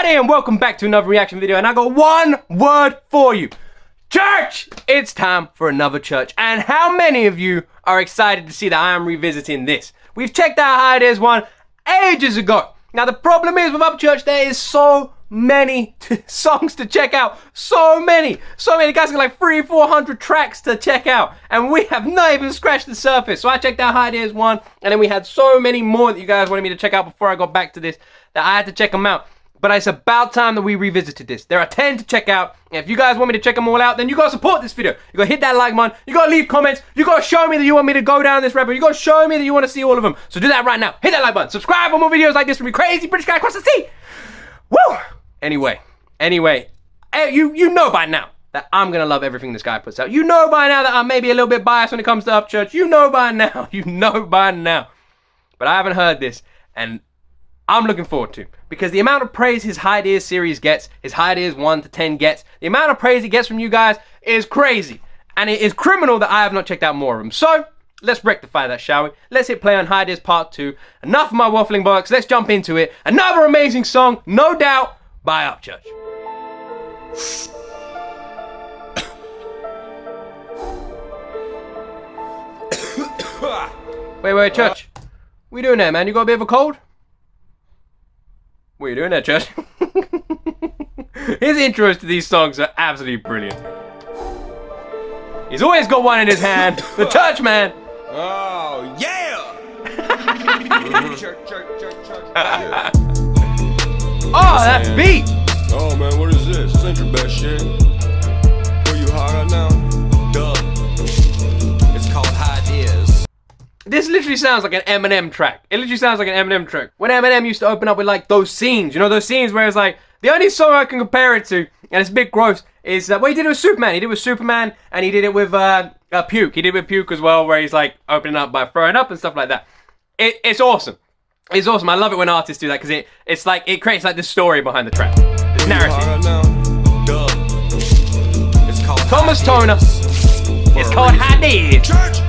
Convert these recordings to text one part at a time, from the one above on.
everybody, and welcome back to another reaction video, and I got one word for you. Church! It's time for another church. And how many of you are excited to see that I am revisiting this? We've checked out HI-DEAS one ages ago. Now the problem is with Upchurch, there is so many songs to check out. So many guys got like 300-400 tracks to check out, and we have not even scratched the surface. So I checked out HI-DEAS one, and then we had so many more that you guys wanted me to check out before I got back to this that I had to check them out. But it's about time that we revisited this. There are 10 to check out, and if you guys want me to check them all out, then you gotta support this video. You gotta hit that like button, you gotta leave comments, you gotta show me that you want me to go down this rabbit, you gotta show me that you want to see all of them. So do that right now. Hit that like button, subscribe for more videos like this from me crazy British guy across the sea. Woo! Anyway, you know by now that I'm gonna love everything this guy puts out. You know by now that I'm maybe a little bit biased when it comes to Upchurch. You know by now, But I haven't heard this, and I'm looking forward to, because the amount of praise his HI-DEAS series gets, his HI-DEAS 1 to 10 gets, the amount of praise he gets from you guys is crazy. And it is criminal that I have not checked out more of them. So, let's rectify that, shall we? Let's hit play on HI-DEAS Part 2. Enough of my waffling bollocks, let's jump into it. Another amazing song, no doubt, by Upchurch. Wait, Church. What you doing there, man? You got a bit of a cold? What are you doing there, Church? His intros to these songs are absolutely brilliant. He's always got one in his hand. The Church man. Oh, yeah! Church. Yeah. Oh, that's beat! Oh, man, what is this? This ain't your best shit. Where you high right now? Duh. It's called HI-DEAS. This literally sounds like an Eminem track. It literally sounds like an Eminem track. When Eminem used to open up with like those scenes, you know, those scenes where it's like, the only song I can compare it to, and it's a bit gross, is, well, he did it with Superman. He did it with Superman, and he did it with Puke. He did it with Puke as well, where he's like opening up by throwing up and stuff like that. It's awesome. It's awesome. I love it when artists do that, because it's like, it creates like the story behind the track. This narrative. It's called Thomas Toner. It's called HI-DEAS. Church!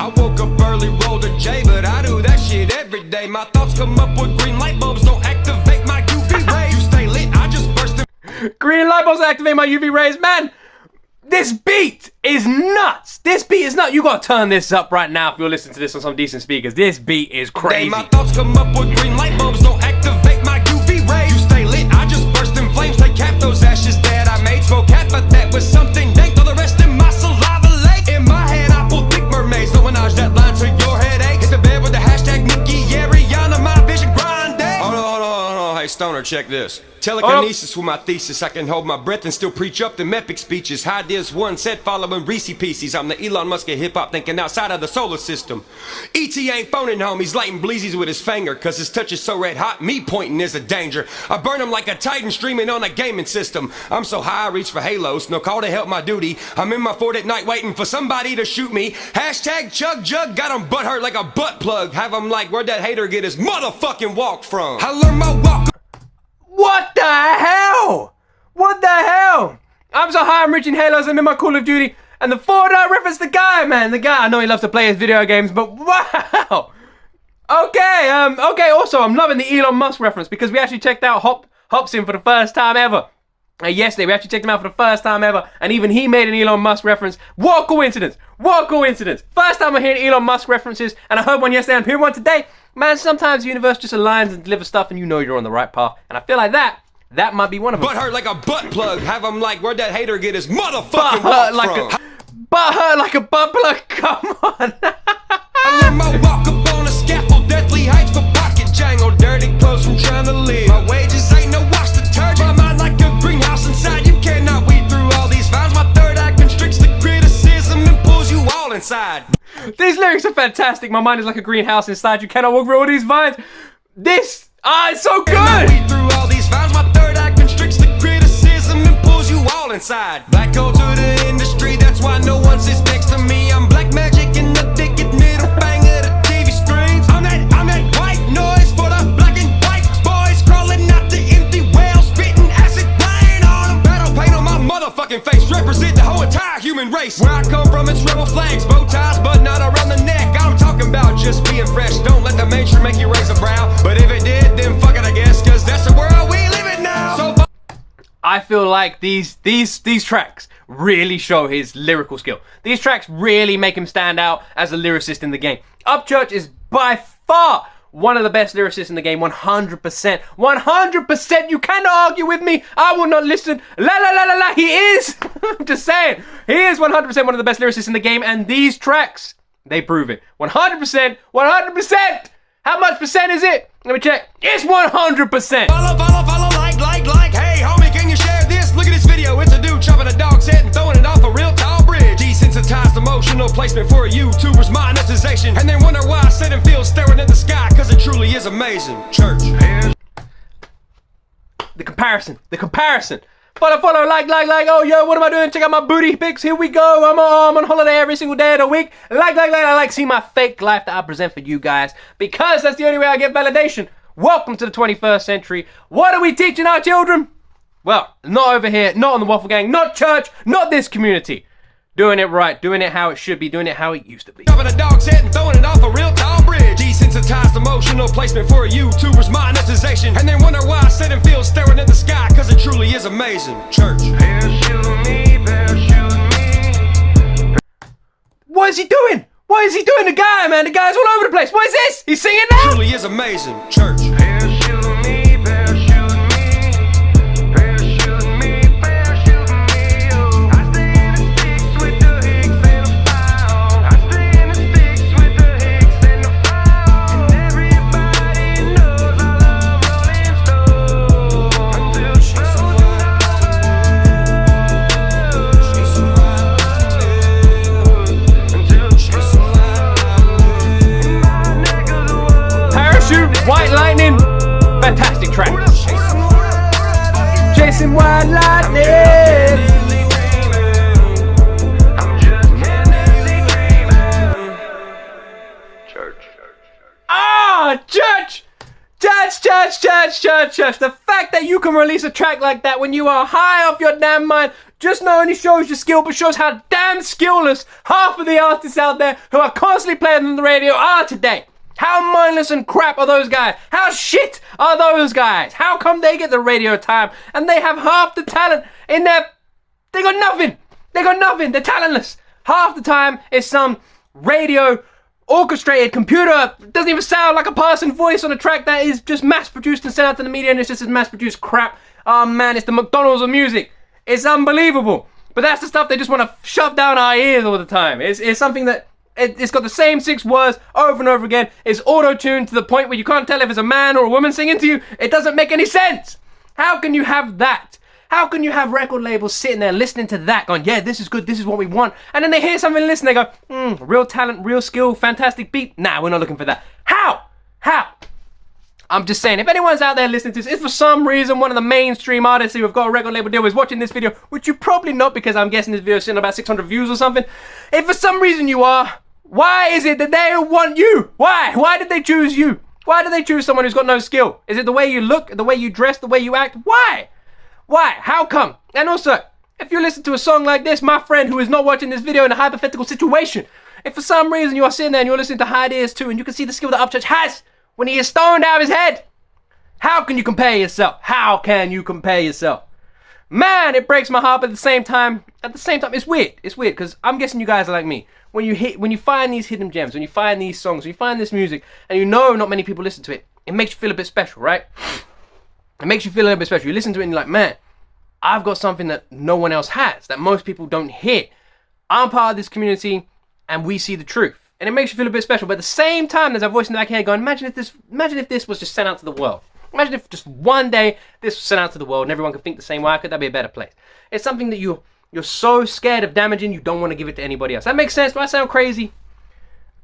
I woke up early, rolled a J, but I do that shit every day. My thoughts come up with green light bulbs, don't activate my UV rays. You stay lit, I just burst in. Green light bulbs activate my UV rays. Man, this beat is nuts. This beat is nuts. You gotta turn this up right now if you're listening to this on some decent speakers. This beat is crazy. My thoughts come up with green light bulbs, don't activate my UV rays. You stay lit, I just burst in flames. Take half those ashes that I made. Smoke half of that with something dank. Throw the rest in my saliva lake. In my head, I pull thick mermaids. Don't menage that line to your headache. Hit the bed with the hashtag Nikki Ariana. My vision grind day. Hold on. Hey, Stoner, check this. Telekinesis with my thesis. I can hold my breath and still preach up them epic speeches. HI-DEAS one said following Rizzi pieces. I'm the Elon Musk of hip-hop, thinking outside of the solar system. E.T. ain't phoning home, he's lighting bleezies with his finger, cause his touch is so red hot, me pointing is a danger. I burn him like a titan streaming on a gaming system. I'm so high I reach for halos, no call to help my duty. I'm in my fort at night waiting for somebody to shoot me. Hashtag chug jug, got him butt hurt like a butt plug. Have him like, where'd that hater get his motherfucking walk from? I learned my walk. What the hell? What the hell? I'm so high I'm reaching halos, I'm in my Call of Duty, and the Ford reference the guy, man. The guy, I know he loves to play his video games, but wow. Okay, also I'm loving the Elon Musk reference, because we actually checked out Hopsin for the first time ever. Yesterday, we actually checked him out for the first time ever, and even he made an Elon Musk reference. What coincidence? What coincidence? First time I'm hearing Elon Musk references, and I heard one yesterday and I'm hearing one today. Man, sometimes the universe just aligns and delivers stuff and you know you're on the right path. And I feel like that might be one of them. Butt hurt like a butt plug. Have him like, where'd that hater get his motherfucking walk from? Butt hurt like a butt plug, come on. I learned my walk up on a scaffold, deathly heights for pocket jangle. Dirty clothes from trying to live. My wages ain't no wash detergent. My mind like a greenhouse inside. You cannot weed through all these vines. My third eye constricts the criticism and pulls you all inside. These lyrics are fantastic. My mind is like a greenhouse inside. You cannot walk through all these vines. This, it's so good. Weed through all these vines. My third eye constricts the criticism and pulls you all inside. Black gold to the industry. That's why no one sits next to me. I'm black magic in the thicket, middle banger the TV screens. I'm that white noise for the black and white boys crawling out the empty well, spitting acid rain on them. Battle paint on my motherfucking face. Represent the whole entire human race. Where I come from, it's rebel flags, bow ties, but not around the neck. I'm talking about just being fresh. Don't let the mainstream make you raise a brow. But if it did, then fuck it, I guess, cause that's the world we live in now. I feel like these tracks really show his lyrical skill. These tracks really make him stand out as a lyricist in the game. Upchurch is by far one of the best lyricists in the game, 100%. 100%, you cannot argue with me. I will not listen. La, he is. I'm just saying. He is 100% one of the best lyricists in the game, and these tracks, they prove it. 100%, 100%. How much percent is it? Let me check. It's 100%. Follow, like. Hey, homie, can you share this? Look at this video. It's a dude chopping a dog's head and throwing it off a real tall bridge. Desensitized emotional placement for a YouTuber's monetization. And they wonder why I sit and feel staring at the sky, because it truly is amazing. Church. The comparison. Follow, like. Oh, yo, what am I doing? Check out my booty pics. Here we go. I'm on holiday every single day of the week. Like. I like see my fake life that I present for you guys, because that's the only way I get validation. Welcome to the 21st century. What are we teaching our children? Well, not over here, not on the Waffle Gang, not church, not this community. Doing it right, doing it how it should be, doing it how it used to be. Chopping a dog's head and throwing it off a real tall bridge. Desensitized emotional placement for a YouTuber's monetization. And they wonder why I sit and feel staring at the sky, because it truly is amazing. Church. What is he doing? What is he doing? The guy's all over the place. What is this? He's singing now? Truly is amazing. Church. White Lightning, fantastic track. Chasing White Lightning. Church. The fact that you can release a track like that when you are high off your damn mind just not only shows your skill, but shows how damn skillless half of the artists out there who are constantly playing on the radio are today. How mindless and crap are those guys? How shit are those guys? How come they get the radio time and they have half the talent in their... They got nothing. They're talentless. Half the time it's some radio orchestrated computer. Doesn't even sound like a person voice on a track that is just mass produced and sent out to the media, and it's just as mass produced crap. Oh man, it's the MacDonald's of music. It's unbelievable. But that's the stuff they just want to shove down our ears all the time. It's something that... It's got the same 6 words over and over again. It's auto-tuned to the point where you can't tell if it's a man or a woman singing to you. It doesn't make any sense. How can you have that? How can you have record labels sitting there listening to that going, yeah, this is good, this is what we want. And then they hear something and listen, they go, real talent, real skill, fantastic beat. Nah, we're not looking for that. How? I'm just saying, if anyone's out there listening to this, if for some reason one of the mainstream artists who have got a record label deal is watching this video, which you probably not, because I'm guessing this video is sitting about 600 views or something. If for some reason you are, why is it that they want you? Why? Why did they choose you? Why did they choose someone who's got no skill? Is it the way you look, the way you dress, the way you act? Why? How come? And also, if you listen to a song like this, my friend who is not watching this video in a hypothetical situation, if for some reason you are sitting there and you're listening to HI-DEAS too, and you can see the skill that Upchurch has when he is stoned out of his head, how can you compare yourself? How can you compare yourself? Man, it breaks my heart, but at the same time, it's weird. It's weird, because I'm guessing you guys are like me. When you find these hidden gems, when you find these songs, when you find this music, and you know not many people listen to it, it makes you feel a bit special, right? It makes you feel a little bit special. You listen to it and you're like, man, I've got something that no one else has, that most people don't hear. I'm part of this community, and we see the truth. And it makes you feel a bit special, but at the same time, there's a voice in the back of your head going, imagine if this was just sent out to the world. Imagine if just one day this was sent out to the world and everyone could think the same way I could. That'd be a better place. It's something that you're so scared of damaging, you don't want to give it to anybody else. That makes sense? Do I sound crazy?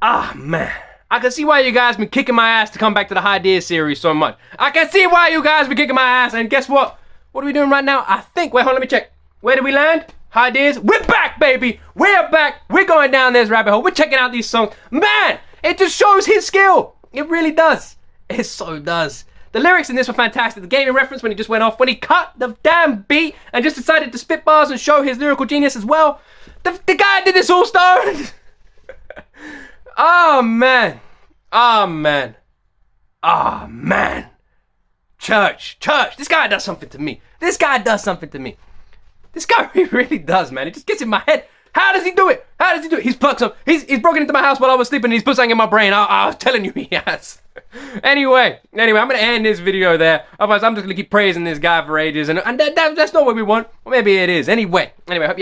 Ah, man. I can see why you guys been kicking my ass to come back to the HI-DEAS series so much. I can see why you guys been kicking my ass, and guess what? What are we doing right now? I think, wait, hold on, let me check. Where did we land? HI-DEAS. We're back, baby. We're back. We're going down this rabbit hole. We're checking out these songs. Man, it just shows his skill. It really does. It so does. The lyrics in this were fantastic. The gaming reference when he just went off, when he cut the damn beat and just decided to spit bars and show his lyrical genius as well. The guy did this all stoned. Oh man. Church. This guy does something to me. This guy really does, man. It just gets in my head. How does he do it? He's plucked up. He's broken into my house while I was sleeping and he's put something in my brain. I was telling you he has. Anyway, I'm gonna end this video there. Otherwise, I'm just gonna keep praising this guy for ages, and that's not what we want. Or maybe it is. Anyway, I hope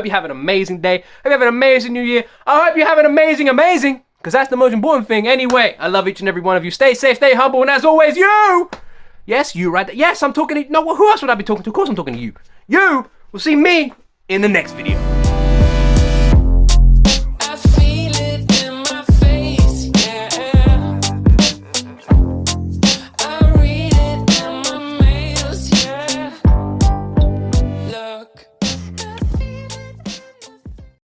you have an amazing day. Hope you have an amazing new year. I hope you have an amazing, because that's the most important thing. Anyway, I love each and every one of you. Stay safe, stay humble, and as always, you. Yes, you right there. Yes, I'm talking to. No, who else would I be talking to? Of course, I'm talking to you. You will see me in the next video.